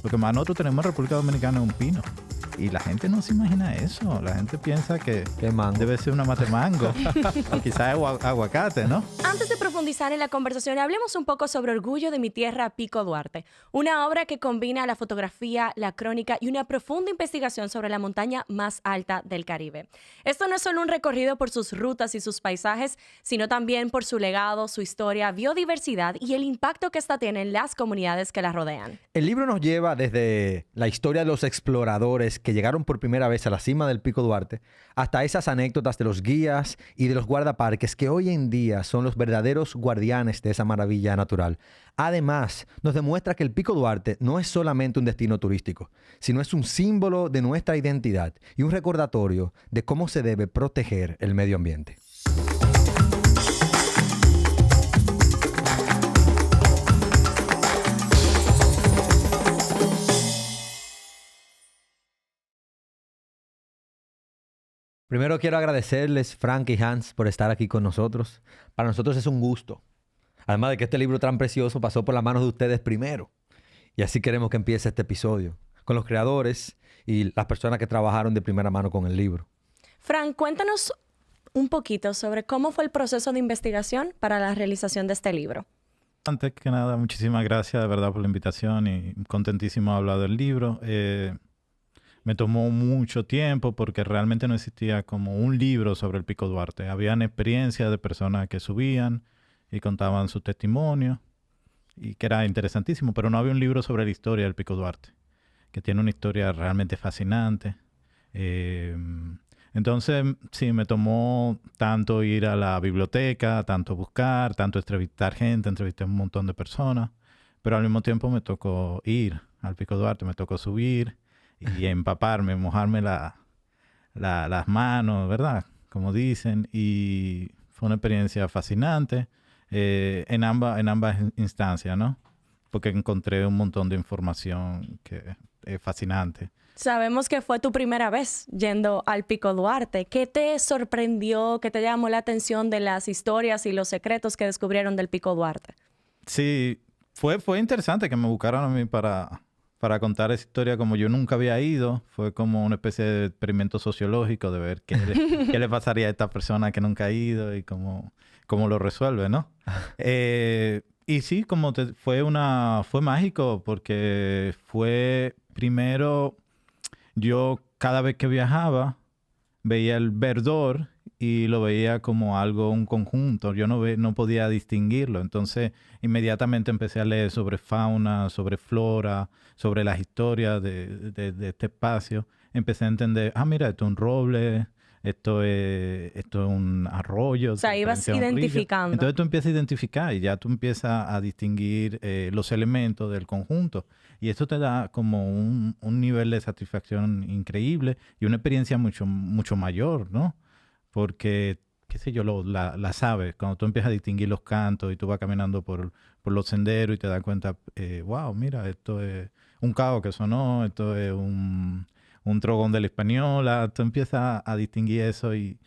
Lo que más nosotros tenemos en República Dominicana es un pino. Y la gente no se imagina eso. La gente piensa que debe ser una mate mango. O quizás aguacate, ¿no? Antes de profundizar en la conversación, hablemos un poco sobre Orgullo de mi tierra, Pico Duarte. Una obra que combina la fotografía, la crónica y una profunda investigación sobre la montaña más alta del Caribe. Esto no es solo un recorrido por sus rutas y sus paisajes, sino también por su legado, su historia, biodiversidad y el impacto que esta tiene en las comunidades que la rodean. El libro nos lleva desde la historia de los exploradores que llegaron por primera vez a la cima del Pico Duarte hasta esas anécdotas de los guías y de los guardaparques que hoy en día son los verdaderos guardianes de esa maravilla natural. Además, nos demuestra que el Pico Duarte no es solamente un destino turístico, sino es un símbolo de nuestra identidad y un recordatorio de cómo se debe proteger el medio ambiente. Primero quiero agradecerles, Frank y Hans, por estar aquí con nosotros. Para nosotros es un gusto. Además de que este libro tan precioso pasó por las manos de ustedes primero. Y así queremos que empiece este episodio, con los creadores y las personas que trabajaron de primera mano con el libro. Frank, cuéntanos un poquito sobre cómo fue el proceso de investigación para la realización de este libro. Antes que nada, muchísimas gracias de verdad por la invitación y contentísimo de hablar del libro. Me tomó mucho tiempo porque realmente no existía como un libro sobre el Pico Duarte. Habían experiencias de personas que subían y contaban su testimonio y que era interesantísimo, pero no había un libro sobre la historia del Pico Duarte, que tiene una historia realmente fascinante. Entonces, sí, me tomó tanto ir a la biblioteca, tanto buscar, tanto entrevistar gente, entrevisté a un montón de personas, pero al mismo tiempo me tocó ir al Pico Duarte, me tocó subir y empaparme, mojarme las manos, ¿verdad? Como dicen, y fue una experiencia fascinante en ambas instancias, ¿no? Porque encontré un montón de información que es fascinante. Sabemos que fue tu primera vez yendo al Pico Duarte. ¿Qué te sorprendió, qué te llamó la atención de las historias y los secretos que descubrieron del Pico Duarte? Sí, fue interesante que me buscaran a mí para contar esa historia. Como yo nunca había ido, fue como una especie de experimento sociológico de ver qué le pasaría a esta persona que nunca ha ido y cómo lo resuelve, ¿no? Y sí, fue mágico porque fue primero, yo cada vez que viajaba veía el verdor y lo veía como algo, un conjunto. Yo no podía distinguirlo. Entonces, inmediatamente empecé a leer sobre fauna, sobre flora, sobre las historias de este espacio. Empecé a entender, mira, esto es un roble, esto es un arroyo. O sea, ibas identificando. Entonces tú empiezas a identificar y ya tú empiezas a distinguir los elementos del conjunto. Y esto te da como un nivel de satisfacción increíble y una experiencia mucho, mucho mayor, ¿no? Porque, qué sé yo, la sabes. Cuando tú empiezas a distinguir los cantos y tú vas caminando por los senderos y te das cuenta, wow, mira, esto es un cao que sonó, esto es un trogón de la española. Tú empiezas a distinguir eso y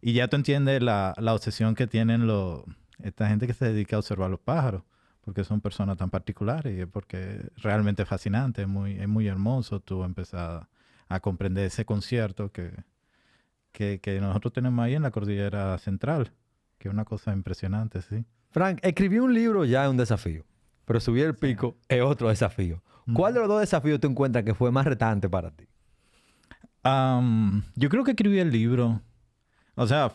ya tú entiendes la obsesión que tienen esta gente que se dedica a observar los pájaros, porque son personas tan particulares y porque es realmente fascinante, es muy hermoso. Tú empiezas a comprender ese concierto que nosotros tenemos ahí en la Cordillera Central, que es una cosa impresionante, sí. Frank, escribí un libro ya es un desafío, pero subir el pico es otro desafío. ¿Cuál de los dos desafíos tú encuentras que fue más retante para ti? Yo creo que escribí el libro. O sea,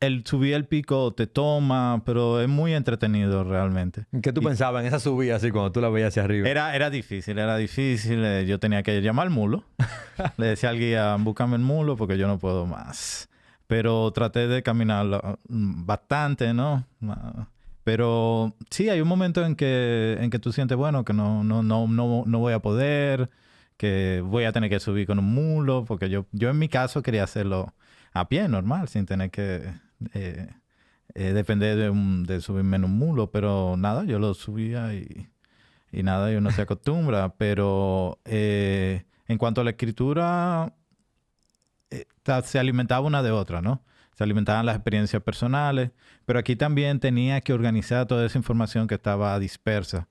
el subir el pico te toma, pero es muy entretenido realmente. ¿Qué tú pensabas en esa subida así cuando tú la veías hacia arriba? Era difícil. Yo tenía que llamar al mulo. Le decía al guía, búscame el mulo porque yo no puedo más. Pero traté de caminar bastante, ¿no? Pero sí, hay un momento en que tú sientes, bueno, que no voy a poder, que voy a tener que subir con un mulo, porque yo en mi caso quería hacerlo a pie, normal, sin tener que depender de subirme en un mulo. Pero nada, yo lo subía y nada, uno se acostumbra. Pero en cuanto a la escritura, se alimentaba una de otra, ¿no? Se alimentaban las experiencias personales, pero aquí también tenía que organizar toda esa información que estaba dispersa.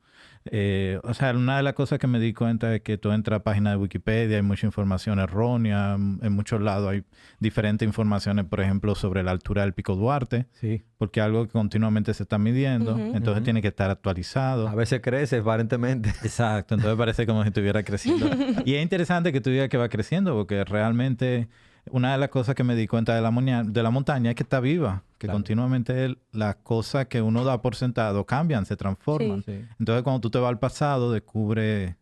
O sea, una de las cosas que me di cuenta es que tú entras a páginas de Wikipedia, hay mucha información errónea, en muchos lados hay diferentes informaciones, por ejemplo, sobre la altura del Pico Duarte, Sí. porque es algo que continuamente se está midiendo, entonces tiene que estar actualizado. A veces crece, aparentemente. Exacto, entonces parece como si estuviera creciendo. Y es interesante que tú digas que va creciendo, porque realmente una de las cosas que me di cuenta de la montaña es que está viva, que Claro. continuamente las cosas que uno da por sentado cambian, se transforman. Sí. Entonces cuando tú te vas al pasado, descubres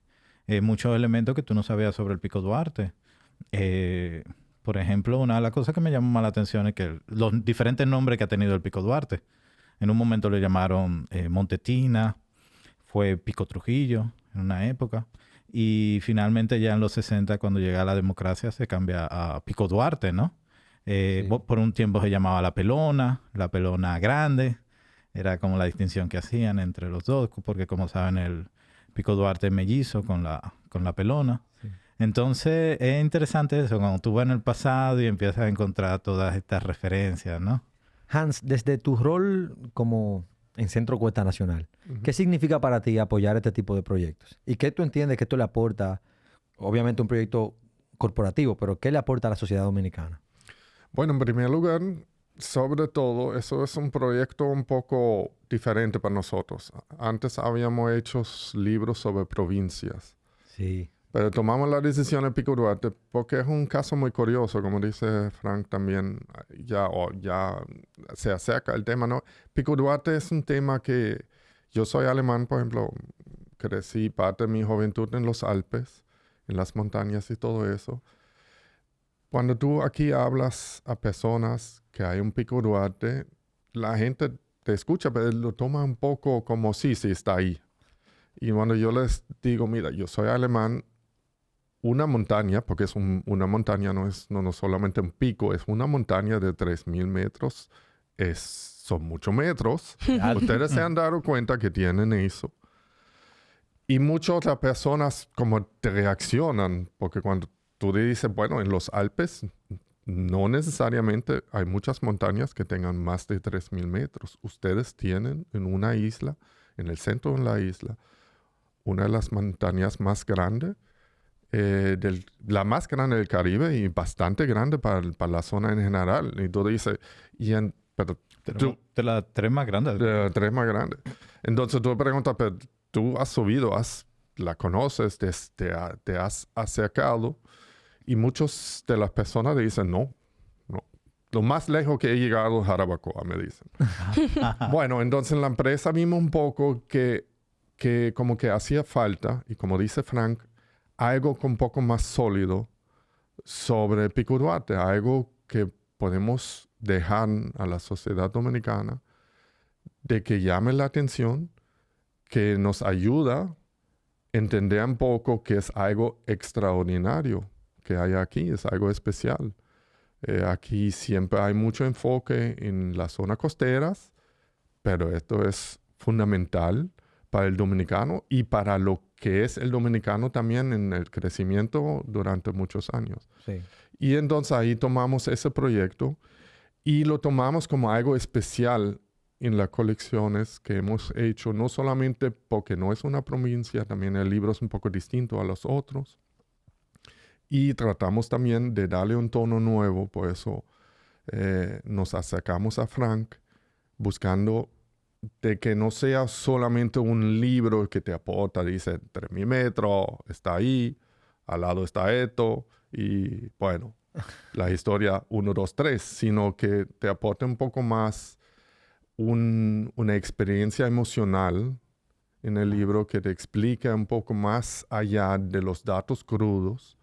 muchos elementos que tú no sabías sobre el Pico Duarte. Por ejemplo, una de las cosas que me llamó más la atención es que los diferentes nombres que ha tenido el Pico Duarte. En un momento le llamaron Montetina, fue Pico Trujillo en una época. Y finalmente ya en los 60, cuando llega la democracia, se cambia a Pico Duarte, ¿no? Sí. Por un tiempo se llamaba La Pelona Grande. Era como la distinción que hacían entre los dos, porque como saben, el Pico Duarte es mellizo con la Pelona. Sí. Entonces es interesante eso, cuando tú vas en el pasado y empiezas a encontrar todas estas referencias, ¿no? Hans, desde tu rol como en Centro Cuesta Nacional, ¿qué significa para ti apoyar este tipo de proyectos? ¿Y qué tú entiendes que esto le aporta, obviamente un proyecto corporativo, pero qué le aporta a la sociedad dominicana? Bueno, en primer lugar, sobre todo, eso es un proyecto un poco diferente para nosotros. Antes habíamos hecho libros sobre provincias, Sí. pero tomamos la decisión en Pico Duarte porque es un caso muy curioso, como dice Frank también, ya se acerca el tema, ¿no? Pico Duarte es un tema que yo soy alemán, por ejemplo, crecí parte de mi juventud en los Alpes, en las montañas y todo eso. Cuando tú aquí hablas a personas que hay un Pico Duarte, la gente te escucha, pero lo toma un poco como sí, está ahí. Y cuando yo les digo, mira, yo soy alemán, una montaña, porque es una montaña, no solamente un pico, es una montaña de 3.000 metros, son muchos metros. Ustedes se han dado cuenta que tienen eso. Y muchas otras personas como te reaccionan, porque cuando tú le dices, bueno, en los Alpes no necesariamente hay muchas montañas que tengan más de 3.000 metros. Ustedes tienen en una isla, en el centro de la isla, una de las montañas más grandes, la más grande del Caribe y bastante grande para la zona en general. Y tú dices, pero De las tres más grandes. tres más grandes. Entonces tú preguntas, pero tú has subido, la conoces, te has acercado. Y muchas de las personas dicen, no. Lo más lejos que he llegado es Jarabacoa, me dicen. Bueno, entonces en la empresa vimos un poco que como que hacía falta, y como dice Frank, algo un poco más sólido sobre Pico Duarte, algo que podemos dejar a la sociedad dominicana de que llame la atención, que nos ayuda a entender un poco que es algo extraordinario que hay aquí, es algo especial. Aquí siempre hay mucho enfoque en las zonas costeras, pero esto es fundamental para el dominicano y para lo que es el dominicano también en el crecimiento durante muchos años. Sí. Y entonces ahí tomamos ese proyecto y lo tomamos como algo especial en las colecciones que hemos hecho, no solamente porque no es una provincia, también el libro es un poco distinto a los otros. Y tratamos también de darle un tono nuevo, por eso nos acercamos a Frank buscando de que no sea solamente un libro que te aporta, dice 3.000 metros, está ahí, al lado está esto, y bueno, la historia 1, 2, 3, sino que te aporte un poco más una experiencia emocional en el libro que te explica un poco más allá de los datos crudos,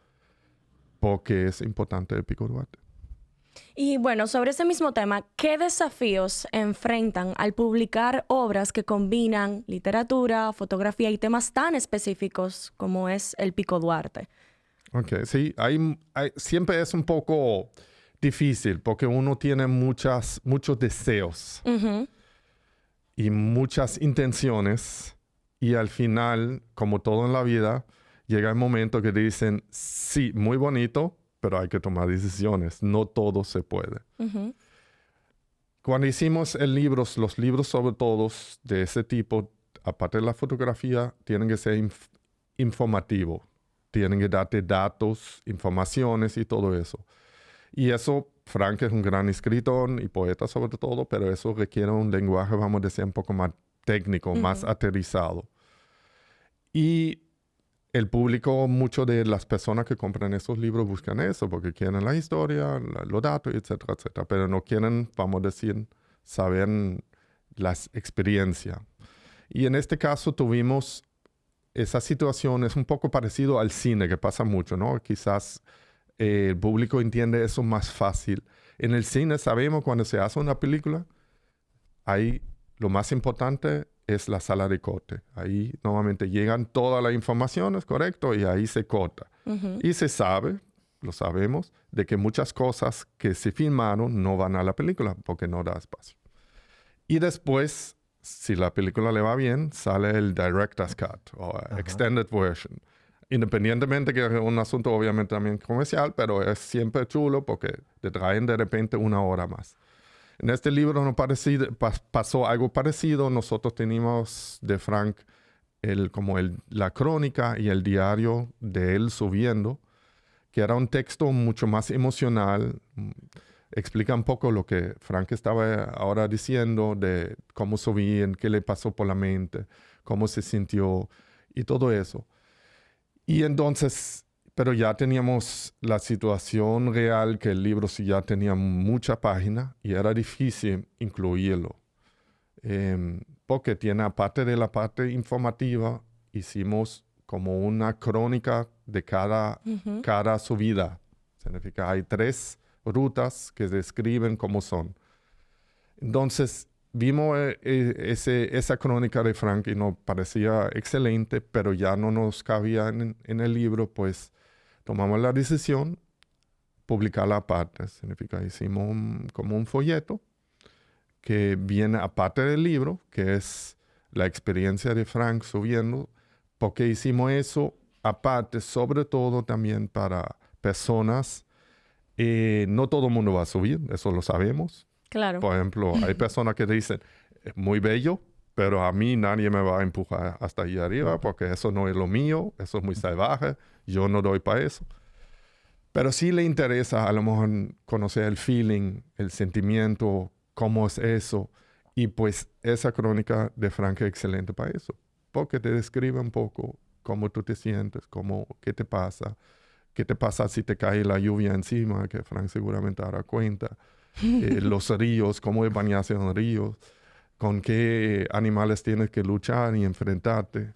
porque es importante el Pico Duarte. Y bueno, sobre ese mismo tema, ¿qué desafíos enfrentan al publicar obras que combinan literatura, fotografía y temas tan específicos como es el Pico Duarte? Ok, sí, siempre es un poco difícil porque uno tiene muchos deseos y muchas intenciones y al final, como todo en la vida, llega el momento que dicen, sí, muy bonito, pero hay que tomar decisiones. No todo se puede. Cuando hicimos los libros sobre todo de ese tipo, aparte de la fotografía, tienen que ser informativos. Tienen que darte datos, informaciones y todo eso. Y eso, Frank es un gran escritor y poeta sobre todo, pero eso requiere un lenguaje, vamos a decir, un poco más técnico, más aterrizado. Y el público, muchas de las personas que compran esos libros buscan eso, porque quieren la historia, los datos, etcétera, etcétera. Pero no quieren, vamos a decir, saber las experiencias. Y en este caso tuvimos esa situación, es un poco parecido al cine, que pasa mucho, ¿no? Quizás el público entiende eso más fácil. En el cine sabemos cuando se hace una película, ahí lo más importante es la sala de corte. Ahí normalmente llegan todas las informaciones, correcto, y ahí se corta. Y se sabe, lo sabemos, de que muchas cosas que se filmaron no van a la película porque no da espacio. Y después, si la película le va bien, sale el Director's Cut o Extended Version. Independientemente que es un asunto obviamente también comercial, pero es siempre chulo porque te traen de repente 1 hora más. En este libro pasó algo parecido. Nosotros teníamos de Frank la crónica y el diario de él subiendo, que era un texto mucho más emocional. Explica un poco lo que Frank estaba ahora diciendo de cómo subían, qué le pasó por la mente, cómo se sintió y todo eso. Y entonces, pero ya teníamos la situación real que el libro sí ya tenía mucha página y era difícil incluirlo. Porque tiene, aparte de la parte informativa, hicimos como una crónica de cada subida. Significa, hay 3 rutas que describen cómo son. Entonces, vimos esa crónica de Frank y nos parecía excelente, pero ya no nos cabía en el libro, pues tomamos la decisión publicarla aparte. Significa, hicimos como un folleto que viene aparte del libro, que es la experiencia de Frank subiendo, porque hicimos eso aparte, sobre todo también para personas. No todo el mundo va a subir, eso lo sabemos. Claro. Por ejemplo, hay personas que dicen, es muy bello, pero a mí nadie me va a empujar hasta allá arriba porque eso no es lo mío, eso es muy salvaje, yo no doy para eso. Pero sí le interesa a lo mejor conocer el feeling, el sentimiento, cómo es eso. Y pues esa crónica de Frank es excelente para eso, porque te describe un poco cómo tú te sientes, qué te pasa si te cae la lluvia encima, que Frank seguramente dará cuenta. Los ríos, cómo es bañarse en ríos, con qué animales tienes que luchar y enfrentarte.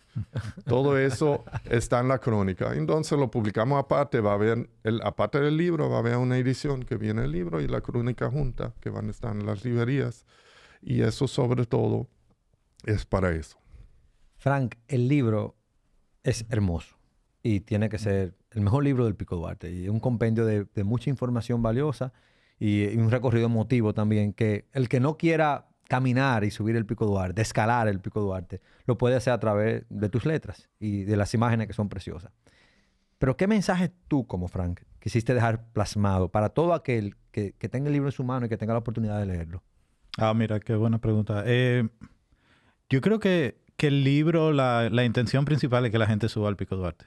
Todo eso está en la crónica. Entonces lo publicamos aparte. Va a haber, aparte del libro, va a haber una edición que viene el libro y la crónica junta, que van a estar en las librerías. Y eso sobre todo es para eso. Frank, el libro es hermoso y tiene que ser el mejor libro del Pico Duarte. Y es un compendio de mucha información valiosa y un recorrido emotivo también, que el que no quiera caminar y subir el Pico Duarte, escalar el Pico Duarte, lo puede hacer a través de tus letras y de las imágenes que son preciosas. Pero ¿qué mensaje tú, como Frank, quisiste dejar plasmado para todo aquel que tenga el libro en su mano y que tenga la oportunidad de leerlo? Mira, qué buena pregunta. Yo creo que el libro, la intención principal es que la gente suba al Pico Duarte.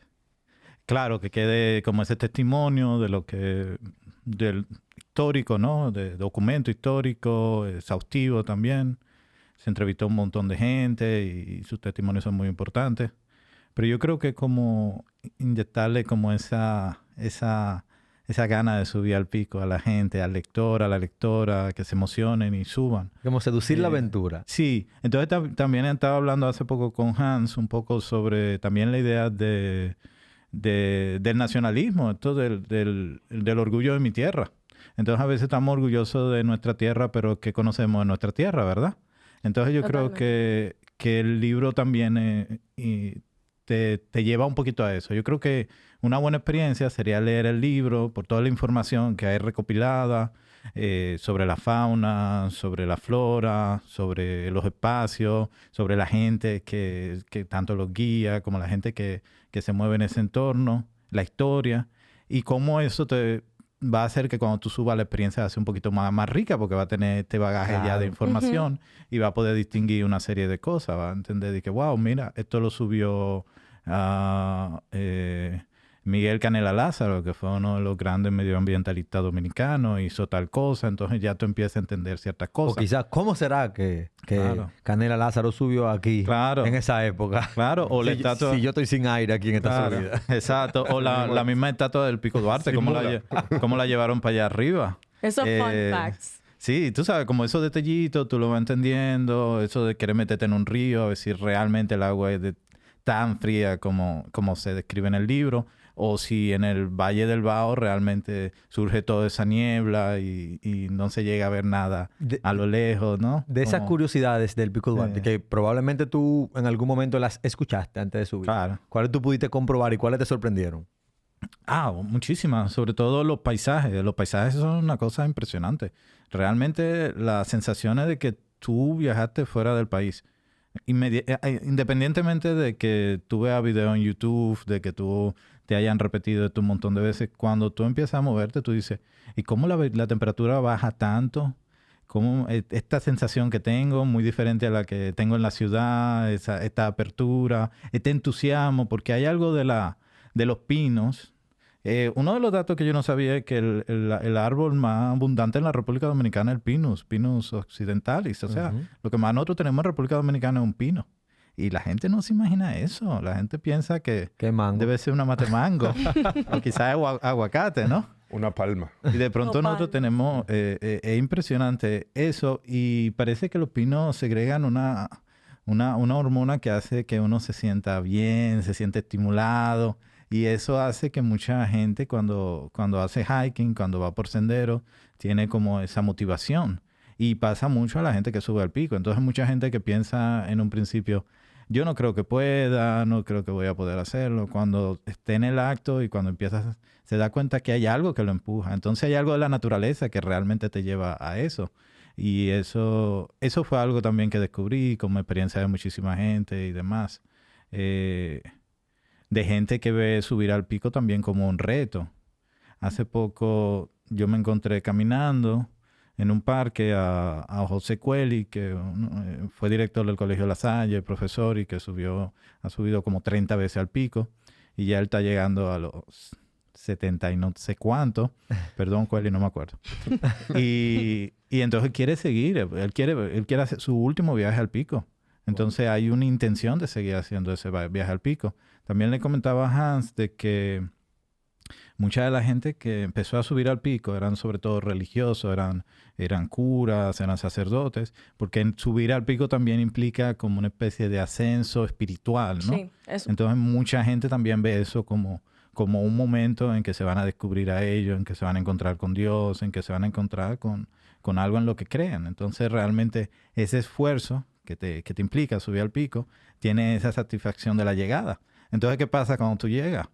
Claro, que quede como ese testimonio de lo que... del histórico, ¿no? De documento histórico, exhaustivo también. Se entrevistó a un montón de gente y sus testimonios son muy importantes. Pero yo creo que como inyectarle como esa gana de subir al pico a la gente, al lector, a la lectora, que se emocionen y suban. Como seducir la aventura. Sí. Entonces también estaba hablando hace poco con Hans un poco sobre también la idea del nacionalismo, esto del orgullo de mi tierra. Entonces a veces estamos orgullosos de nuestra tierra, pero ¿qué conocemos de nuestra tierra, verdad? Entonces yo creo que el libro también te lleva un poquito a eso. Yo creo que una buena experiencia sería leer el libro por toda la información que hay recopilada sobre la fauna, sobre la flora, sobre los espacios, sobre la gente que tanto los guía como la gente que se mueve en ese entorno, la historia y cómo eso te va a hacer que cuando tú subas la experiencia va a ser un poquito más rica porque va a tener este bagaje ya de información y va a poder distinguir una serie de cosas. Va a entender de que, wow, mira, esto lo subió Miguel Canela Lázaro, que fue uno de los grandes medioambientalistas dominicanos, hizo tal cosa, entonces ya tú empiezas a entender ciertas cosas. O quizás, ¿cómo será que Claro. Canela Lázaro subió aquí Claro. en esa época? Claro, o la Si, estatua... si yo estoy sin aire aquí en esta Claro, subida. exacto. O la misma estatua del Pico Duarte, Sin muda. cómo la llevaron para allá arriba. Esos fun facts. Sí, tú sabes, como esos detallitos, tú lo vas entendiendo, eso de querer meterte en un río, a ver si realmente el agua es tan fría como se describe en el libro, o si en el Valle del Bao realmente surge toda esa niebla y no se llega a ver nada a lo lejos, ¿no? De esas Como- curiosidades del Pico Duarte, que probablemente tú en algún momento las escuchaste antes de subir. Claro. ¿Cuáles tú pudiste comprobar y cuáles te sorprendieron? Muchísimas, sobre todo los paisajes. Los paisajes son una cosa impresionante. Realmente las sensaciones de que tú viajaste fuera del país, independientemente de que tú veas videos en YouTube, de que tú te hayan repetido esto un montón de veces, cuando tú empiezas a moverte, tú dices, ¿y cómo la temperatura baja tanto? ¿Cómo esta sensación que tengo, muy diferente a la que tengo en la ciudad, esta apertura, este entusiasmo, porque hay algo de los pinos. Uno de los datos que yo no sabía es que el árbol más abundante en la República Dominicana es el Pinus occidentalis. O sea, lo que más nosotros tenemos en República Dominicana es un pino. Y la gente no se imagina eso. La gente piensa que ¿Qué mango? debe ser una mate mango o quizás aguacate, ¿no? Una palma. Y de pronto Opal. nosotros tenemos, es impresionante eso, y parece que los pinos segregan una hormona que hace que uno se sienta bien, se siente estimulado, y eso hace que mucha gente cuando hace hiking, cuando va por sendero, tiene como esa motivación. Y pasa mucho a la gente que sube al pico. Entonces mucha gente que piensa en un principio, yo no creo que pueda, no creo que voy a poder hacerlo. Cuando esté en el acto y cuando empiezas, se da cuenta que hay algo que lo empuja. Entonces hay algo de la naturaleza que realmente te lleva a eso. Y eso fue algo también que descubrí como experiencia de muchísima gente y demás. De gente que ve subir al pico también como un reto. Hace poco yo me encontré caminando en un parque a José Cueli, que fue director del Colegio La Salle, profesor, y que ha subido como 30 veces al pico, y ya él está llegando a los 70 y no sé cuánto. Perdón, Cueli, no me acuerdo. Y entonces quiere seguir, él quiere hacer su último viaje al pico. Entonces hay una intención de seguir haciendo ese viaje al pico. También le comentaba a Hans de que mucha de la gente que empezó a subir al pico eran sobre todo religiosos, eran curas, eran sacerdotes, porque subir al pico también implica como una especie de ascenso espiritual, ¿no? Sí, eso. Entonces mucha gente también ve eso como un momento en que se van a descubrir a ellos, en que se van a encontrar con Dios, en que se van a encontrar con algo en lo que creen. Entonces realmente ese esfuerzo que te implica subir al pico tiene esa satisfacción de la llegada. Entonces, ¿qué pasa cuando tú llegas?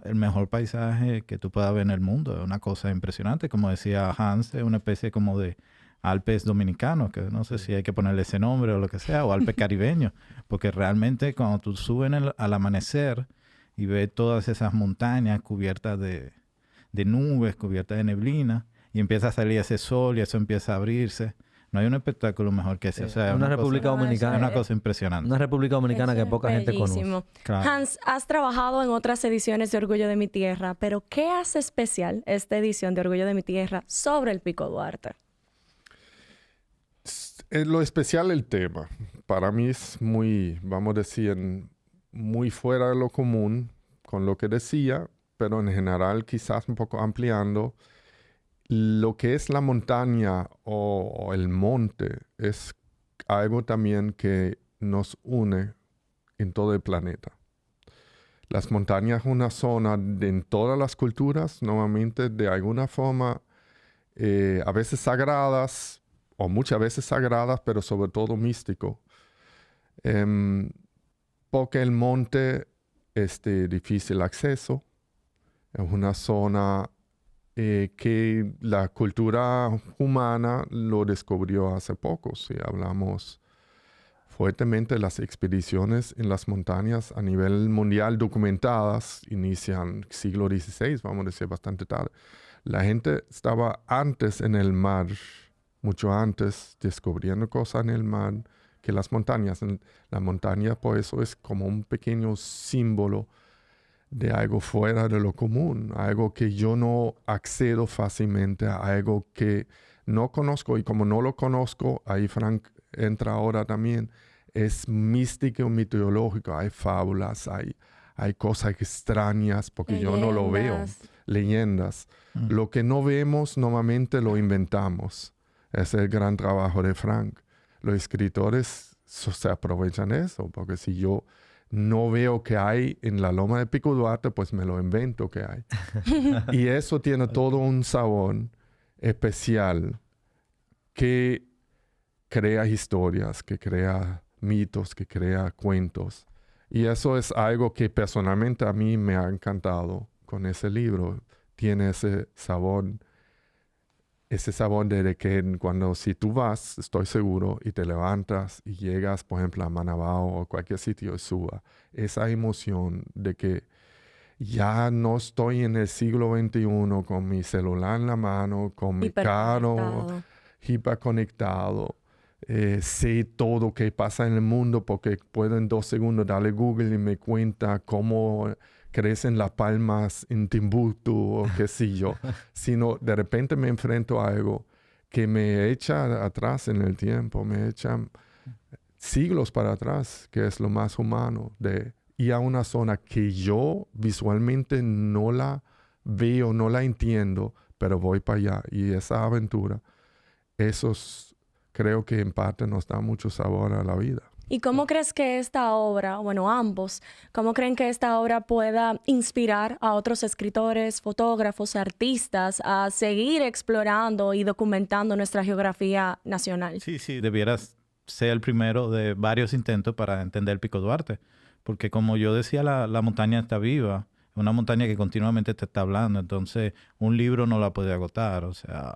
El mejor paisaje que tú puedas ver en el mundo. Es una cosa impresionante. Como decía Hans, es una especie como de Alpes dominicanos, que no sé si hay que ponerle ese nombre o lo que sea, o Alpes caribeños. Porque realmente cuando tú subes al amanecer y ves todas esas montañas cubiertas de nubes, cubiertas de neblina, y empieza a salir ese sol y eso empieza a abrirse, no hay un espectáculo mejor que ese. O sea, Una República Dominicana. Es una cosa impresionante. Una República Dominicana Eso que es poca gente conoce. bellísimo. Claro. Hans, has trabajado en otras ediciones de Orgullo de mi Tierra, pero ¿qué hace especial esta edición de Orgullo de mi Tierra sobre el Pico Duarte? Lo especial el tema. Para mí es muy, vamos a decir, muy fuera de lo común con lo que decía, pero en general quizás un poco ampliando. Lo que es la montaña o el monte es algo también que nos une en todo el planeta. Las montañas es una zona en todas las culturas, normalmente de alguna forma, a veces sagradas, o muchas veces sagradas, pero sobre todo místico. Porque el monte es de difícil acceso, es una zona que la cultura humana lo descubrió hace poco. Si hablamos fuertemente de las expediciones en las montañas a nivel mundial documentadas, inician siglo XVI, vamos a decir bastante tarde. La gente estaba antes en el mar, mucho antes, descubriendo cosas en el mar que las montañas. La montaña, por eso, es como un pequeño símbolo de algo fuera de lo común, algo que yo no accedo fácilmente, a algo que no conozco. Y como no lo conozco, ahí Frank entra ahora también, es místico, mitológico, hay fábulas, hay cosas extrañas, porque yo no lo veo. Leyendas. Lo que no vemos, normalmente lo inventamos. Es el gran trabajo de Frank. Los escritores se aprovechan de eso, porque si yo no veo que hay en la loma de Pico Duarte, pues me lo invento que hay. Y eso tiene todo un sabor especial que crea historias, que crea mitos, que crea cuentos. Y eso es algo que personalmente a mí me ha encantado con ese libro. Tiene ese sabor de que cuando si tú vas, estoy seguro, y te levantas y llegas, por ejemplo, a Manabao o cualquier sitio de Suba, esa emoción de que ya no estoy en el siglo XXI con mi celular en la mano, con mi carro hiperconectado. Sé todo que pasa en el mundo porque puedo en 2 segundos darle Google y me cuenta cómo crecen las palmas en Timbuktu o qué sé yo. Sino de repente me enfrento a algo que me echa atrás en el tiempo, me echa siglos para atrás, que es lo más humano, de ir a una zona que yo visualmente no la veo, no la entiendo, pero voy para allá. Y esa aventura, creo que en parte nos da mucho sabor a la vida. ¿Y cómo crees que esta obra, bueno, ambos, cómo creen que esta obra pueda inspirar a otros escritores, fotógrafos, artistas a seguir explorando y documentando nuestra geografía nacional? Sí, debieras ser el primero de varios intentos para entender Pico Duarte. Porque como yo decía, la montaña está viva. Es una montaña que continuamente te está hablando. Entonces, un libro no la puede agotar. O sea,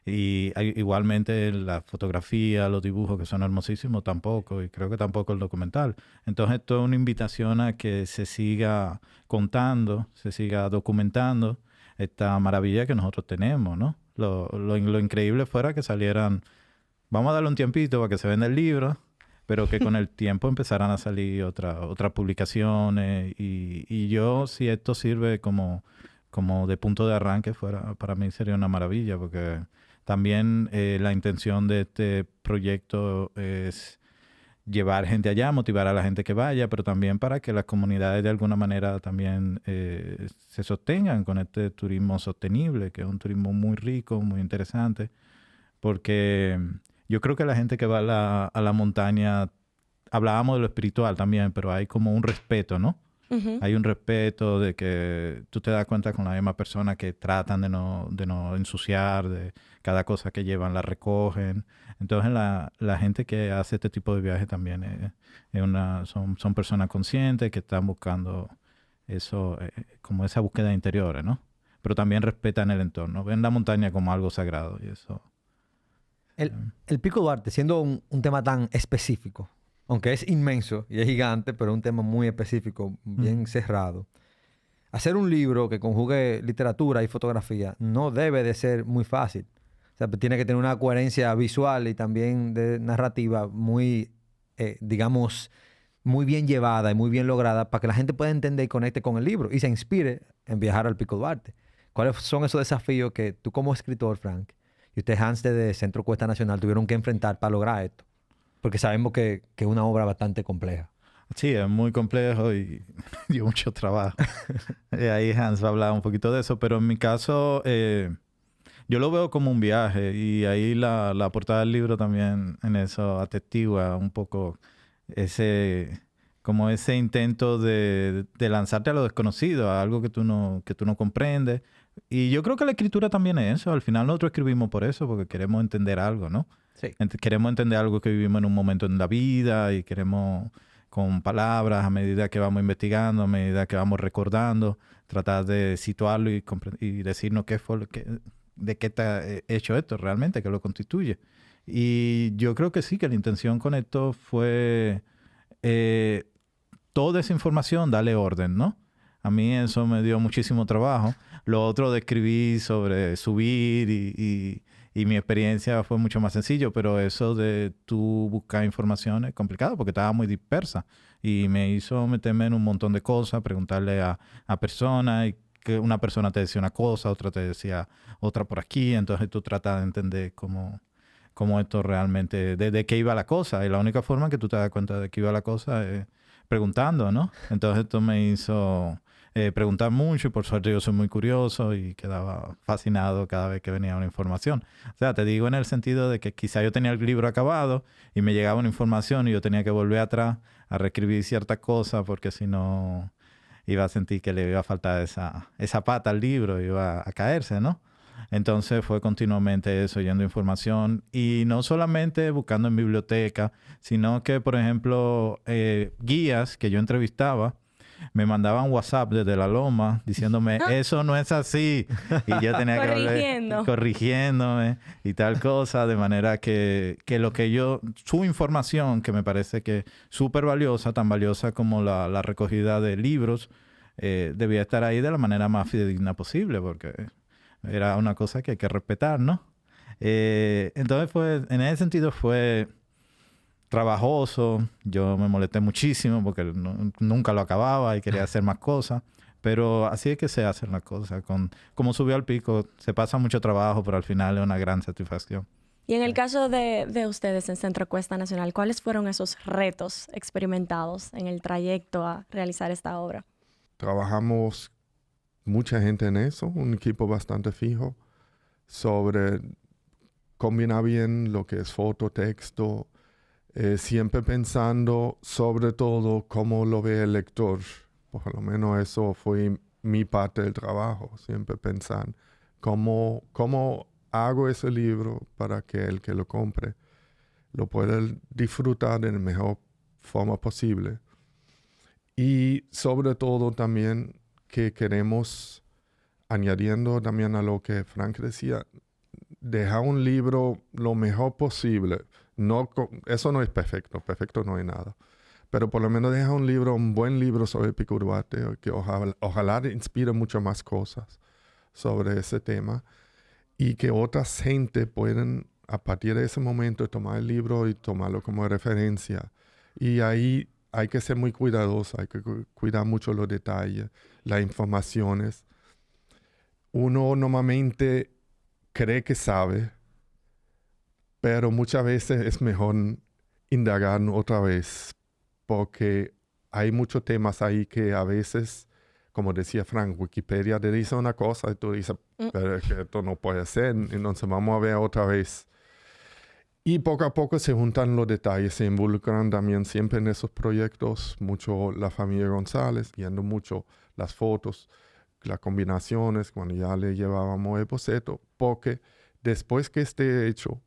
y igualmente la fotografía, los dibujos que son hermosísimos tampoco. Y creo que tampoco el documental. Entonces, esto es una invitación a que se siga contando, se siga documentando esta maravilla que nosotros tenemos, ¿no? Lo increíble fuera que salieran... Vamos a darle un tiempito para que se venda el libro, pero que con el tiempo empezaran a salir otras publicaciones. Y yo, si esto sirve como de punto de arranque, para mí sería una maravilla, porque también la intención de este proyecto es llevar gente allá, motivar a la gente que vaya, pero también para que las comunidades de alguna manera también se sostengan con este turismo sostenible, que es un turismo muy rico, muy interesante, porque... Yo creo que la gente que va a la montaña, hablábamos de lo espiritual también, pero hay como un respeto, ¿no? Uh-huh. Hay un respeto de que tú te das cuenta con la misma persona que tratan de no ensuciar, de cada cosa que llevan la recogen. Entonces la gente que hace este tipo de viajes también son personas conscientes que están buscando eso, como esa búsqueda interior, ¿no? Pero también respetan el entorno, ven la montaña como algo sagrado y eso... El Pico Duarte, siendo un tema tan específico, aunque es inmenso y es gigante, pero es un tema muy específico, bien cerrado. Hacer un libro que conjugue literatura y fotografía no debe de ser muy fácil. O sea, tiene que tener una coherencia visual y también de narrativa muy, digamos, muy bien llevada y muy bien lograda para que la gente pueda entender y conecte con el libro y se inspire en viajar al Pico Duarte. ¿Cuáles son esos desafíos que tú como escritor, Frank, y usted, Hans, de Centro Cuesta Nacional, tuvieron que enfrentar para lograr esto? Porque sabemos que es una obra bastante compleja. Sí, es muy complejo y dio mucho trabajo. Ahí Hans va a hablar un poquito de eso, pero en mi caso, yo lo veo como un viaje y ahí la portada del libro también en eso atestigua un poco ese intento de lanzarte a lo desconocido, a algo que tú no comprendes. Y yo creo que la escritura también es eso. Al final nosotros escribimos por eso, porque queremos entender algo, ¿no? Sí. Queremos entender algo que vivimos en un momento en la vida y queremos, con palabras, a medida que vamos investigando, a medida que vamos recordando, tratar de situarlo y decirnos de qué está hecho esto realmente, qué lo constituye. Y yo creo que sí, que la intención con esto fue toda esa información darle orden, ¿no? A mí eso me dio muchísimo trabajo. Lo otro de escribir sobre subir y mi experiencia fue mucho más sencillo, pero eso de tú buscar información es complicado porque estaba muy dispersa y me hizo meterme en un montón de cosas, preguntarle a personas y que una persona te decía una cosa, otra te decía otra por aquí, entonces tú tratas de entender cómo esto realmente, de qué iba la cosa, y la única forma que tú te das cuenta de qué iba la cosa es preguntando, ¿no? Entonces esto me hizo preguntar mucho y por suerte yo soy muy curioso y quedaba fascinado cada vez que venía una información. O sea, te digo en el sentido de que quizá yo tenía el libro acabado y me llegaba una información y yo tenía que volver atrás a reescribir ciertas cosas porque si no iba a sentir que le iba a faltar esa pata al libro, iba a caerse, ¿no? Entonces fue continuamente eso, yendo información y no solamente buscando en biblioteca, sino que, por ejemplo, guías que yo entrevistaba me mandaban WhatsApp desde la loma diciéndome, eso no es así. Y yo tenía que corrigiéndome y tal cosa, de manera que su información, que me parece que es súper valiosa, tan valiosa como la recogida de libros, debía estar ahí de la manera más fidedigna posible, porque era una cosa que hay que respetar, ¿no? Entonces en ese sentido fue trabajoso. Yo me molesté muchísimo porque nunca lo acababa y quería hacer más cosas. Pero así es que se hacen las cosas. Como subió al pico, se pasa mucho trabajo, pero al final es una gran satisfacción. Y en el caso de ustedes en Centro Cuesta Nacional, ¿cuáles fueron esos retos experimentados en el trayecto a realizar esta obra? Trabajamos mucha gente en eso, un equipo bastante fijo, sobre combinar bien lo que es foto, texto, siempre pensando sobre todo cómo lo ve el lector. Por lo menos eso fue mi parte del trabajo, siempre pensar cómo hago ese libro para que el que lo compre lo pueda disfrutar de la mejor forma posible. Y sobre todo también que queremos, añadiendo también a lo que Frank decía, dejar un libro lo mejor posible. Eso no es perfecto no hay nada. Pero por lo menos dejar un buen libro sobre Pico Duarte, que ojalá inspire muchas más cosas sobre ese tema y que otras gente puedan, a partir de ese momento, tomar el libro y tomarlo como referencia. Y ahí hay que ser muy cuidadoso, hay que cuidar mucho los detalles, las informaciones. Uno normalmente cree que sabe, pero muchas veces es mejor indagar otra vez, porque hay muchos temas ahí que a veces, como decía Frank, Wikipedia te dice una cosa y tú dices, pero es que esto no puede ser, entonces vamos a ver otra vez. Y poco a poco se juntan los detalles, se involucran también siempre en esos proyectos, mucho la familia González, viendo mucho las fotos, las combinaciones, cuando ya le llevábamos el boceto, porque después que esté hecho,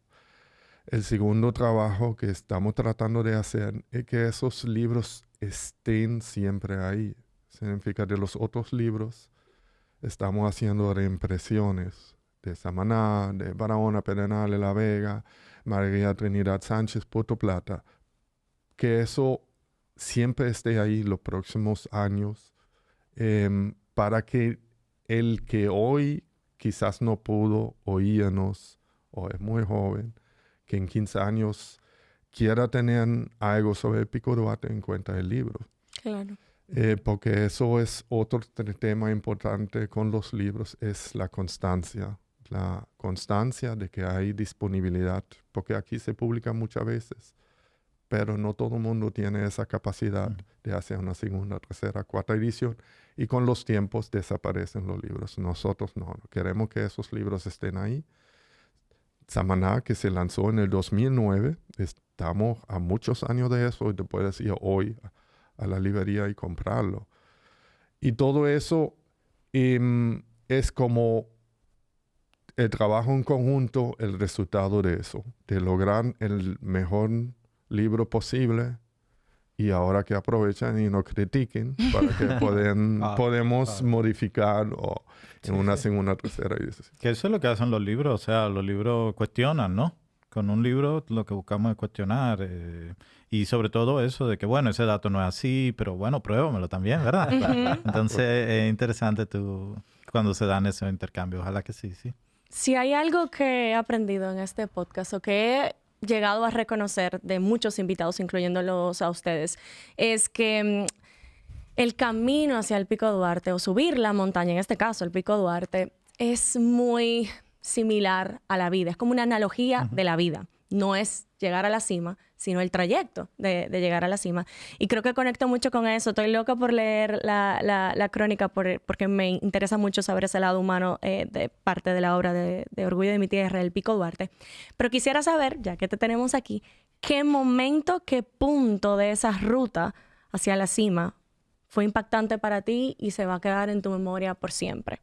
el segundo trabajo que estamos tratando de hacer es que esos libros estén siempre ahí. Significa de los otros libros, estamos haciendo reimpresiones de Samaná, de Barahona, Pedernales, La Vega, María Trinidad Sánchez, Puerto Plata, que eso siempre esté ahí los próximos años, para que el que hoy quizás no pudo oírnos o es muy joven, que en 15 años quiera tener algo sobre el Pico Duarte, encuentra el libro. Claro. Porque eso es otro tema importante con los libros, es la constancia. La constancia de que hay disponibilidad, porque aquí se publica muchas veces, pero no todo el mundo tiene esa capacidad de hacer una segunda, tercera, cuarta edición, y con los tiempos desaparecen los libros. Nosotros no, queremos que esos libros estén ahí. Samaná, que se lanzó en el 2009, estamos a muchos años de eso, y te puedes ir hoy a la librería y comprarlo. Y todo eso es como el trabajo en conjunto, el resultado de eso, de lograr el mejor libro posible, y ahora que aprovechan y nos critiquen para que podemos modificar en una segunda, tercera edición. Que eso es lo que hacen los libros, o sea, los libros cuestionan, ¿no? Con un libro lo que buscamos es cuestionar y sobre todo eso de que, bueno, ese dato no es así, pero bueno, pruébamelo también, ¿verdad? Entonces es interesante cuando se dan esos intercambios. Ojalá que sí, sí. Si hay algo que he aprendido en este podcast o que he llegado a reconocer de muchos invitados, incluyéndolos a ustedes, es que el camino hacia el Pico Duarte o subir la montaña, en este caso el Pico Duarte, es muy similar a la vida. Es como una analogía de la vida. No es llegar a la cima, sino el trayecto de llegar a la cima. Y creo que conecto mucho con eso. Estoy loca por leer la crónica porque me interesa mucho saber ese lado humano de parte de la obra de Orgullo de mi Tierra, el Pico Duarte. Pero quisiera saber, ya que te tenemos aquí, qué momento, qué punto de esa ruta hacia la cima fue impactante para ti y se va a quedar en tu memoria por siempre.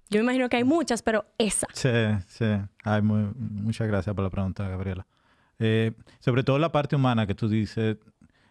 Yo me imagino que hay muchas, pero esa. Sí, sí. Ay, muchas gracias por la pregunta, Gabriela. Sobre todo la parte humana que tú dices.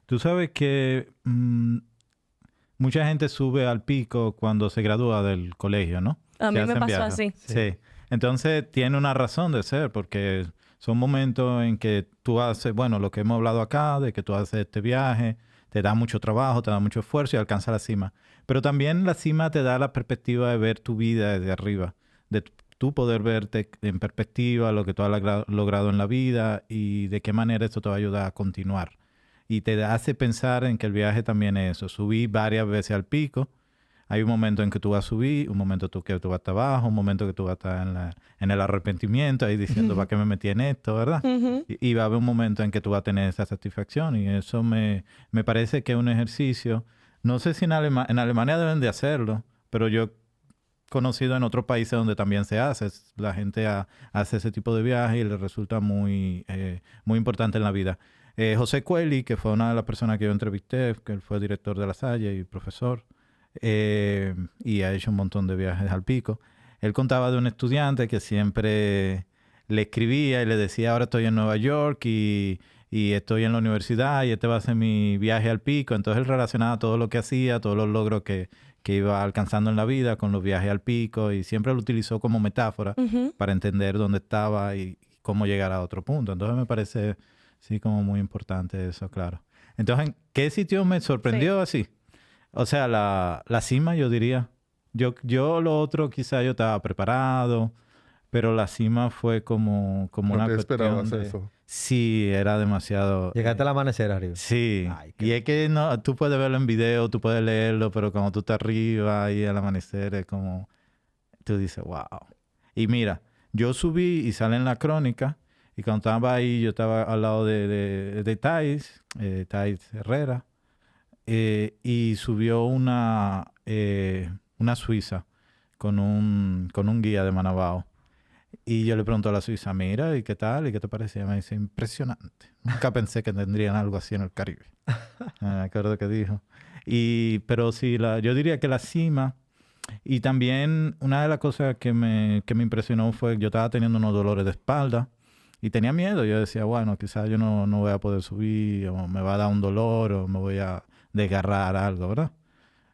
Tú sabes que mucha gente sube al pico cuando se gradúa del colegio, ¿no? A mí Se me hacen pasó viajes. así. Sí. Entonces tiene una razón de ser porque son momentos en que tú haces, bueno, lo que hemos hablado acá, de que tú haces este viaje, te da mucho trabajo, te da mucho esfuerzo y alcanzas la cima. Pero también la cima te da la perspectiva de ver tu vida desde arriba, de tú poder verte en perspectiva, lo que tú has logrado en la vida y de qué manera esto te va a ayudar a continuar. Y te hace pensar en que el viaje también es eso. Subí varias veces al pico. Hay un momento en que tú vas a subir, un momento que tú vas a estar abajo, un momento que tú vas a estar en el arrepentimiento, ahí diciendo, ¿para qué me metí en esto, verdad? Y va a haber un momento en que tú vas a tener esa satisfacción. Y eso me parece que es un ejercicio. No sé si en Alemania deben de hacerlo, pero yo he conocido en otros países donde también se hace. La gente hace ese tipo de viaje y le resulta muy importante en la vida. José Coeli, que fue una de las personas que yo entrevisté, que él fue director de La Salle y profesor, y ha hecho un montón de viajes al pico. Él contaba de un estudiante que siempre le escribía y le decía, ahora estoy en Nueva York y estoy en la universidad y este va a ser mi viaje al pico. Entonces él relacionaba todo lo que hacía, todos los logros que iba alcanzando en la vida con los viajes al pico y siempre lo utilizó como metáfora para entender dónde estaba y cómo llegar a otro punto. Entonces me parece, sí, como muy importante eso, claro. Entonces, ¿en qué sitio me sorprendió así? O sea, la cima, yo diría. Yo lo otro quizá yo estaba preparado, pero la cima fue como No una te cuestión esperabas de... eso. Sí, era demasiado... Llegaste al amanecer arriba. Sí. Ay, qué Y es que no, tú puedes verlo en video, tú puedes leerlo, pero cuando tú estás arriba y al amanecer es como... Tú dices, wow. Y mira, yo subí y sale en la crónica y cuando estaba ahí yo estaba al lado de Thais Herrera. Y subió una suiza con un guía de Manabao. Y yo le pregunto a la suiza, mira, ¿y qué tal? ¿Y qué te parecía? Me dice, impresionante. Nunca pensé que tendrían algo así en el Caribe. Me acuerdo que dijo. Pero sí, yo diría que la cima... Y también una de las cosas que me impresionó fue que yo estaba teniendo unos dolores de espalda y tenía miedo. Yo decía, bueno, quizás yo no voy a poder subir o me va a dar un dolor o me voy a desgarrar algo, ¿verdad?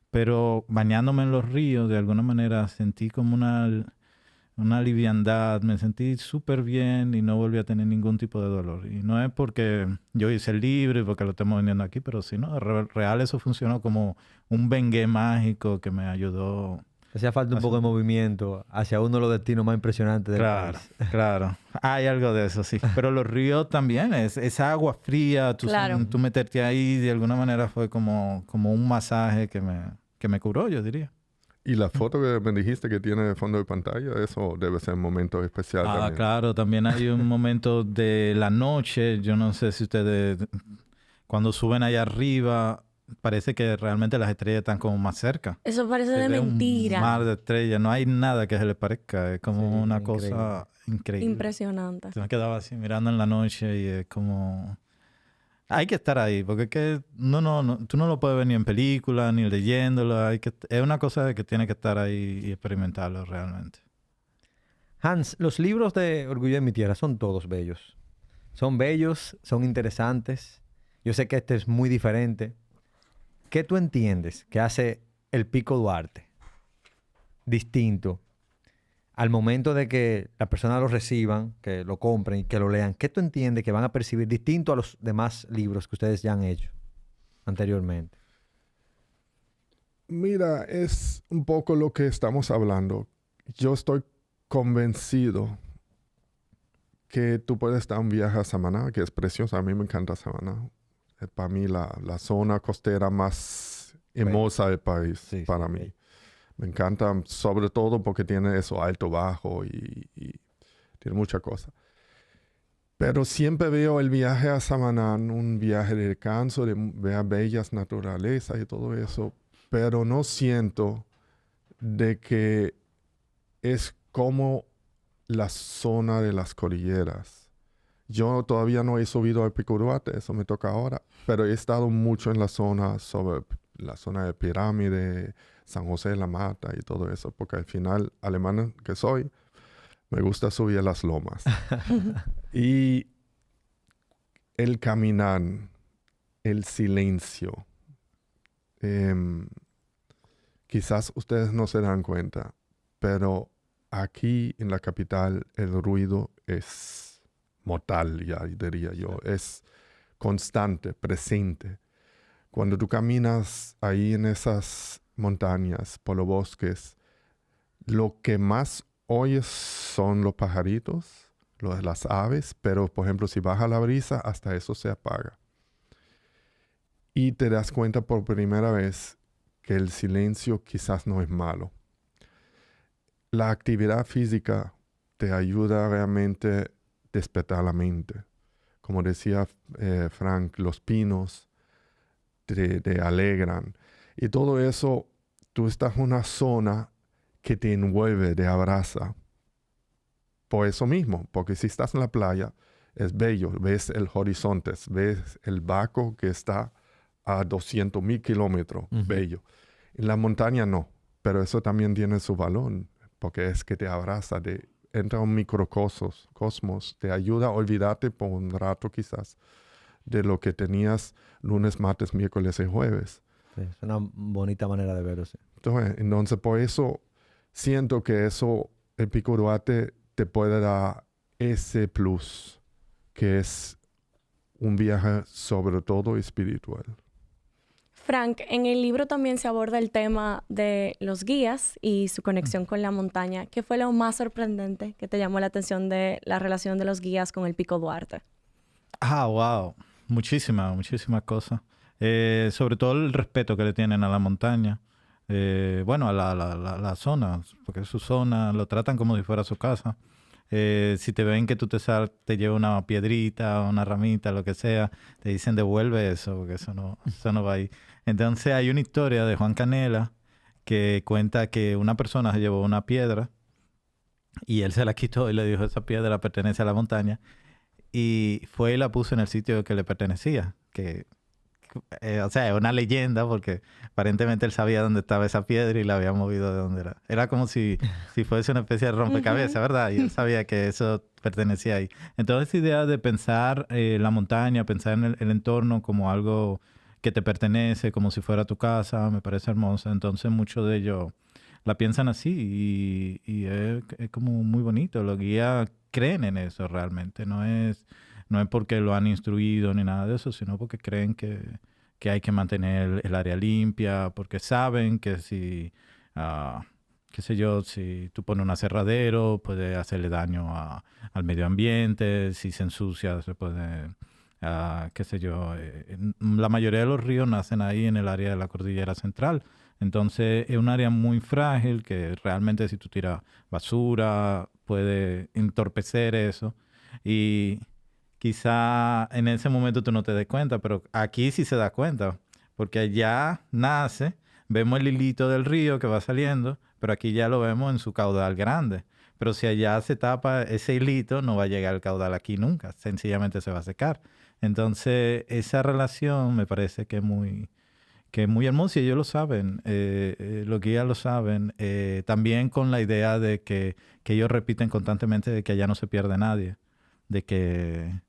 Pero bañándome en los ríos, de alguna manera sentí como una liviandad, me sentí súper bien y no volví a tener ningún tipo de dolor. Y no es porque yo hice el libro y porque lo estamos vendiendo aquí, pero sí, ¿no? Real eso funcionó como un bengué mágico que me ayudó. Hacía falta un poco de movimiento hacia uno de los destinos más impresionantes del país. Claro. Hay algo de eso, sí. Pero los ríos también, esa agua fría, tú meterte ahí de alguna manera fue como un masaje que me curó, yo diría. Y la foto que me dijiste que tiene de fondo de pantalla, eso debe ser un momento especial también. Claro, también hay un momento de la noche. Yo no sé si ustedes, cuando suben allá arriba, parece que realmente las estrellas están como más cerca. Eso parece de mentira. Un mar de estrellas, no hay nada que se les parezca. Es como una cosa increíble. Impresionante. Yo me quedaba así mirando en la noche y es como... Hay que estar ahí, porque es que tú no lo puedes ver ni en película, ni leyéndolo. Es una cosa que tiene que estar ahí y experimentarlo realmente. Hans, los libros de Orgullo de mi Tierra son todos bellos. Son bellos, son interesantes. Yo sé que este es muy diferente. ¿Qué tú entiendes que hace el Pico Duarte distinto al momento de que las personas lo reciban, que lo compren y que lo lean, ¿qué tú entiendes que van a percibir distinto a los demás libros que ustedes ya han hecho anteriormente? Mira, es un poco lo que estamos hablando. Yo estoy convencido que tú puedes dar un viaje a Samaná, que es precioso. A mí me encanta Samaná. Es para mí la zona costera más hermosa del país, Sí, para sí, mí. sí. Me encanta, sobre todo porque tiene eso alto, bajo y tiene mucha cosa. Pero siempre veo el viaje a Samaná, un viaje de descanso, de ver bellas naturalezas y todo eso, pero no siento de que es como la zona de las cordilleras. Yo todavía no he subido al Pico Duarte, eso me toca ahora, pero he estado mucho en la zona, sobre la zona de Pirámide, San José de la Mata y todo eso, porque al final, alemán que soy, me gusta subir a las lomas. Y el caminar, el silencio, quizás ustedes no se dan cuenta, pero aquí en la capital el ruido es mortal, ya diría yo. Es constante, presente. Cuando tú caminas ahí en esas montañas, por los bosques, lo que más oyes son los pajaritos, las aves, pero por ejemplo si baja la brisa, hasta eso se apaga. Y te das cuenta por primera vez que el silencio quizás no es malo. La actividad física te ayuda realmente a despertar la mente. Como decía Frank, los pinos te alegran. Y todo eso, tú estás en una zona que te envuelve, te abraza. Por eso mismo, porque si estás en la playa, es bello, ves el horizonte, ves el barco que está a 200,000 kilómetros, bello. En la montaña no, pero eso también tiene su valor, porque es que te abraza, entra un microcosmos, te ayuda a olvidarte por un rato quizás de lo que tenías lunes, martes, miércoles y jueves. Sí, es una bonita manera de verlo, sí. Entonces, por eso siento que el Pico Duarte te puede dar ese plus, que es un viaje sobre todo espiritual. Frank, en el libro también se aborda el tema de los guías y su conexión con la montaña. ¿Qué fue lo más sorprendente que te llamó la atención de la relación de los guías con el Pico Duarte? Wow. Muchísimas cosas. Sobre todo el respeto que le tienen a la montaña. Bueno, a la zona, porque es su zona, lo tratan como si fuera su casa. Si te ven que tú te llevas una piedrita, una ramita, lo que sea, te dicen devuelve eso, porque eso no va ahí. Entonces hay una historia de Juan Canela que cuenta que una persona se llevó una piedra y él se la quitó y le dijo esa piedra pertenece a la montaña y fue y la puso en el sitio que le pertenecía, o sea, es una leyenda porque aparentemente él sabía dónde estaba esa piedra y la había movido de donde era. Era como si fuese una especie de rompecabezas, ¿verdad? Y él sabía que eso pertenecía ahí. Entonces, esa idea de pensar la montaña, pensar en el entorno como algo que te pertenece, como si fuera tu casa, me parece hermosa. Entonces, muchos de ellos la piensan así y es como muy bonito. Los guías creen en eso realmente, no es porque lo han instruido ni nada de eso, sino porque creen que hay que mantener el área limpia, porque saben que si, qué sé yo, si tú pones un aserradero, puede hacerle daño al medio ambiente, si se ensucia, se puede, qué sé yo. La mayoría de los ríos nacen ahí en el área de la cordillera central. Entonces es un área muy frágil que realmente si tú tiras basura puede entorpecer eso. Y quizá en ese momento tú no te des cuenta, pero aquí sí se da cuenta, porque allá nace, vemos el hilito del río que va saliendo, pero aquí ya lo vemos en su caudal grande. Pero si allá se tapa ese hilito, no va a llegar el caudal aquí nunca, sencillamente se va a secar. Entonces, esa relación me parece que es muy hermosa y ellos lo saben, los guías lo saben. También con la idea de que ellos repiten constantemente de que allá no se pierde nadie, de que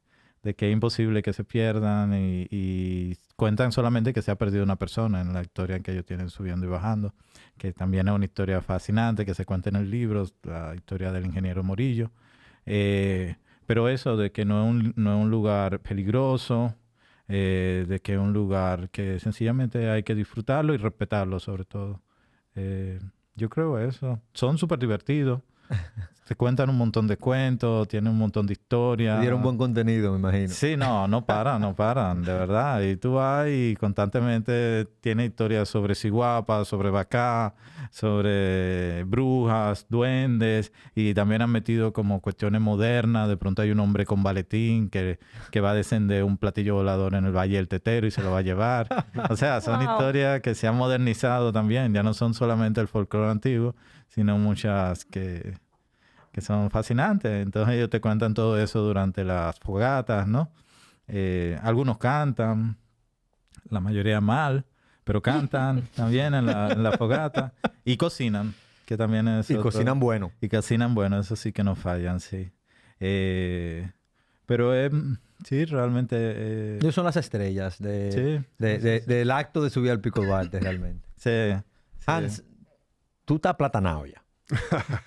de que es imposible que se pierdan y cuentan solamente que se ha perdido una persona en la historia que ellos tienen subiendo y bajando, que también es una historia fascinante que se cuenta en el libro, la historia del ingeniero Morillo. Pero eso de que no es un lugar peligroso, de que es un lugar que sencillamente hay que disfrutarlo y respetarlo sobre todo. Yo creo eso. Son súper divertidos. Se cuentan un montón de cuentos, tienen un montón de historias. Dieron buen contenido, me imagino. Sí, no paran, de verdad. Y tú vas y constantemente tiene historias sobre ciguapas, sobre bacá, sobre brujas, duendes, y también han metido como cuestiones modernas. De pronto hay un hombre con baletín que va a descender un platillo volador en el Valle del Tetero y se lo va a llevar. O sea, son Wow. historias que se han modernizado también. Ya no son solamente el folclore antiguo, sino muchas que son fascinantes. Entonces ellos te cuentan todo eso durante las fogatas, ¿no? Algunos cantan, la mayoría mal, pero cantan también en la fogata. Y cocinan, que también es Y otro. cocinan bueno. Y cocinan bueno, eso sí que no fallan, sí. Pero sí, realmente... Ellos son las estrellas sí, del acto de subir al Pico Duarte, realmente. sí. Hans, tú estás platanado ya.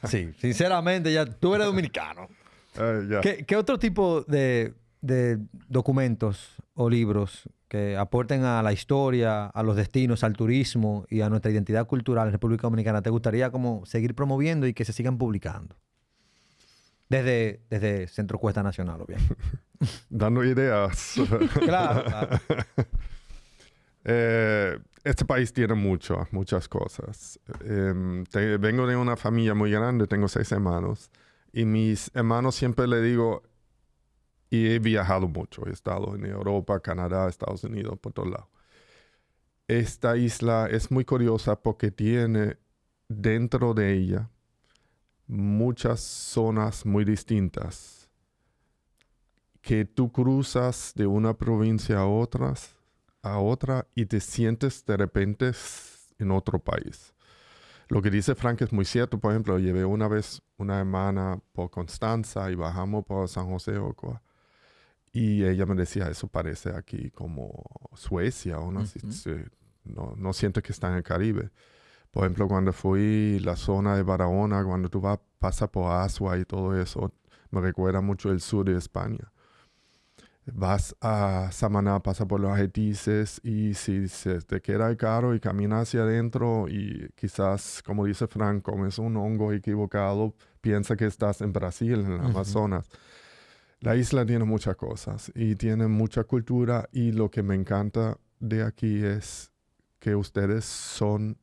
Sí, sinceramente, ya tú eres dominicano. Ya. ¿Qué otro tipo de documentos o libros que aporten a la historia, a los destinos, al turismo y a nuestra identidad cultural en República Dominicana te gustaría como seguir promoviendo y que se sigan publicando? Desde Centro Cuesta Nacional, obviamente. Dando ideas. Claro, claro. Este país tiene muchas cosas. Vengo de una familia muy grande, tengo 6 hermanos. Y mis hermanos siempre le digo, y he viajado mucho, he estado en Europa, Canadá, Estados Unidos, por todos lados. Esta isla es muy curiosa porque tiene dentro de ella muchas zonas muy distintas que tú cruzas de una provincia a otra y te sientes de repente en otro país. Lo que dice Frank es muy cierto. Por ejemplo, llevé una vez una hermana por Constanza y bajamos por San José Ocoa. Y ella me decía, eso parece aquí como Suecia. ¿O no? No siento que está en el Caribe. Por ejemplo, cuando fui la zona de Barahona, cuando tú pasas por Asua y todo eso, me recuerda mucho el sur de España. Vas a Samaná, pasas por los Ajetices y si se te queda caro y caminas hacia adentro y quizás, como dice Frank, comes un hongo equivocado, piensa que estás en Brasil, en el Amazonas. La isla tiene muchas cosas y tiene mucha cultura y lo que me encanta de aquí es que ustedes son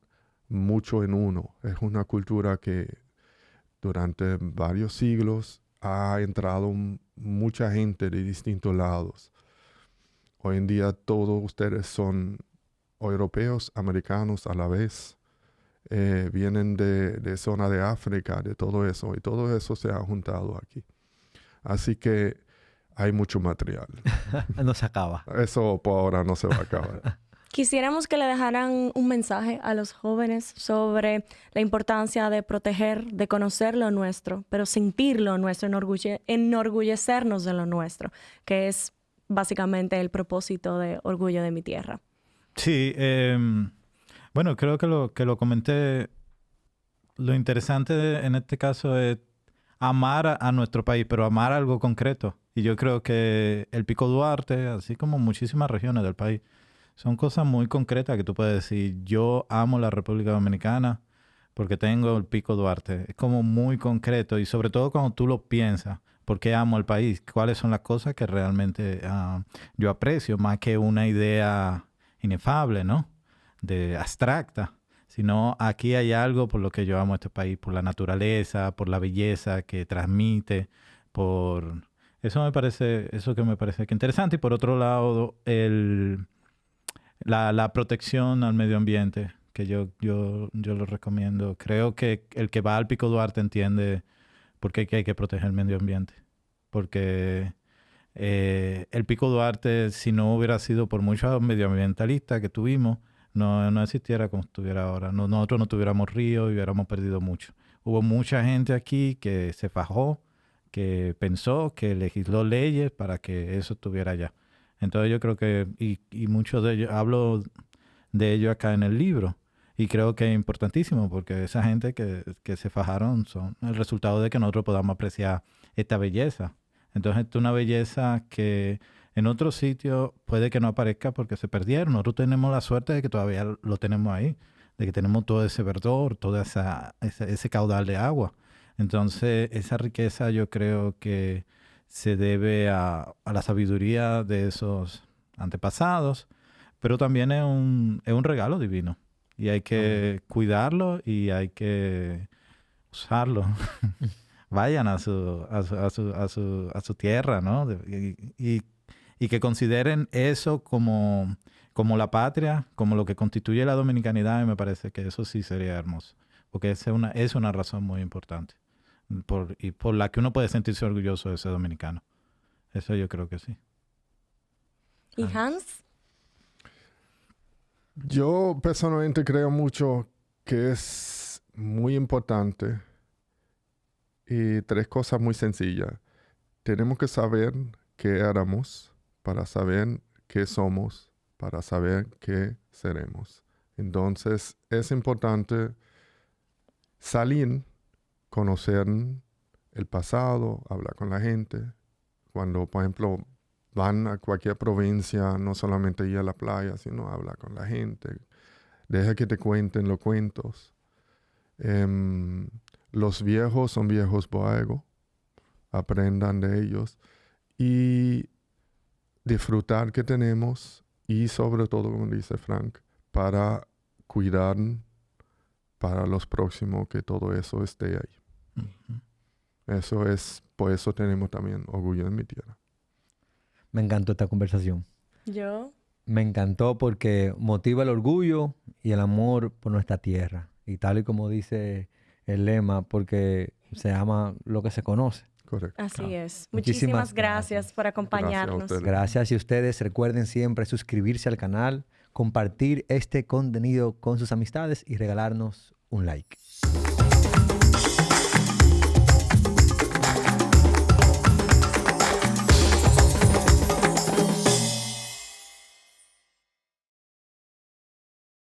mucho en uno. Es una cultura que durante varios siglos ha entrado mucha gente de distintos lados. Hoy en día todos ustedes son europeos, americanos a la vez. Vienen de zona de África, de todo eso. Y todo eso se ha juntado aquí. Así que hay mucho material. No se acaba. Eso por ahora no se va a acabar. Quisiéramos que le dejaran un mensaje a los jóvenes sobre la importancia de proteger, de conocer lo nuestro, pero sentir lo nuestro, enorgullecernos de lo nuestro, que es básicamente el propósito de Orgullo de mi Tierra. Sí, bueno, creo que lo comenté. Lo interesante en este caso es amar a nuestro país, pero amar algo concreto. Y yo creo que el Pico Duarte, así como muchísimas regiones del país, son cosas muy concretas que tú puedes decir, yo amo la República Dominicana porque tengo el Pico Duarte. Es como muy concreto y sobre todo cuando tú lo piensas, ¿por qué amo el país? ¿Cuáles son las cosas que realmente yo aprecio? Más que una idea inefable, ¿no? De abstracta. Sino aquí hay algo por lo que yo amo este país, por la naturaleza, por la belleza que transmite, por... Eso que me parece que interesante. Y por otro lado, la protección al medio ambiente, que yo lo recomiendo. Creo que el que va al Pico Duarte entiende por qué hay que proteger el medio ambiente. Porque el Pico Duarte, si no hubiera sido por muchos medioambientalistas que tuvimos, no existiera como estuviera ahora. Nosotros no tuviéramos ríos y hubiéramos perdido mucho. Hubo mucha gente aquí que se fajó, que pensó, que legisló leyes para que eso estuviera allá. Entonces yo creo que, y muchos de ellos, hablo de ello acá en el libro, y creo que es importantísimo porque esa gente que se fajaron son el resultado de que nosotros podamos apreciar esta belleza. Entonces, es una belleza que en otros sitios puede que no aparezca porque se perdieron. Nosotros tenemos la suerte de que todavía lo tenemos ahí, de que tenemos todo ese verdor, todo ese caudal de agua. Entonces, esa riqueza yo creo que se debe a la sabiduría de esos antepasados, pero también es un regalo divino. Y hay que cuidarlo y hay que usarlo. Vayan a su tierra, ¿no? Y que consideren eso como la patria, como lo que constituye la dominicanidad, y me parece que eso sí sería hermoso. Porque es una razón muy importante por la que uno puede sentirse orgulloso de ser dominicano. Eso yo creo que sí. ¿Y Hans? Yo personalmente creo mucho que es muy importante y 3 cosas muy sencillas. Tenemos que saber qué éramos para saber qué somos, para saber qué seremos. Entonces es importante salir, conocer el pasado, hablar con la gente. Cuando, por ejemplo, van a cualquier provincia, no solamente ir a la playa, sino hablar con la gente. Deja que te cuenten los cuentos. Los viejos son viejos por algo. Aprendan de ellos. Y disfrutar que tenemos. Y sobre todo, como dice Frank, para cuidar para los próximos que todo eso esté ahí. Eso es, por eso tenemos también orgullo en mi tierra. Me encantó esta conversación. Yo. Me encantó porque motiva el orgullo y el amor por nuestra tierra. Y tal y como dice el lema, porque se ama lo que se conoce. Correcto. Así es. Muchísimas Muchísimas gracias por acompañarnos. Gracias a ustedes. Gracias, y ustedes recuerden siempre suscribirse al canal, compartir este contenido con sus amistades y regalarnos un like.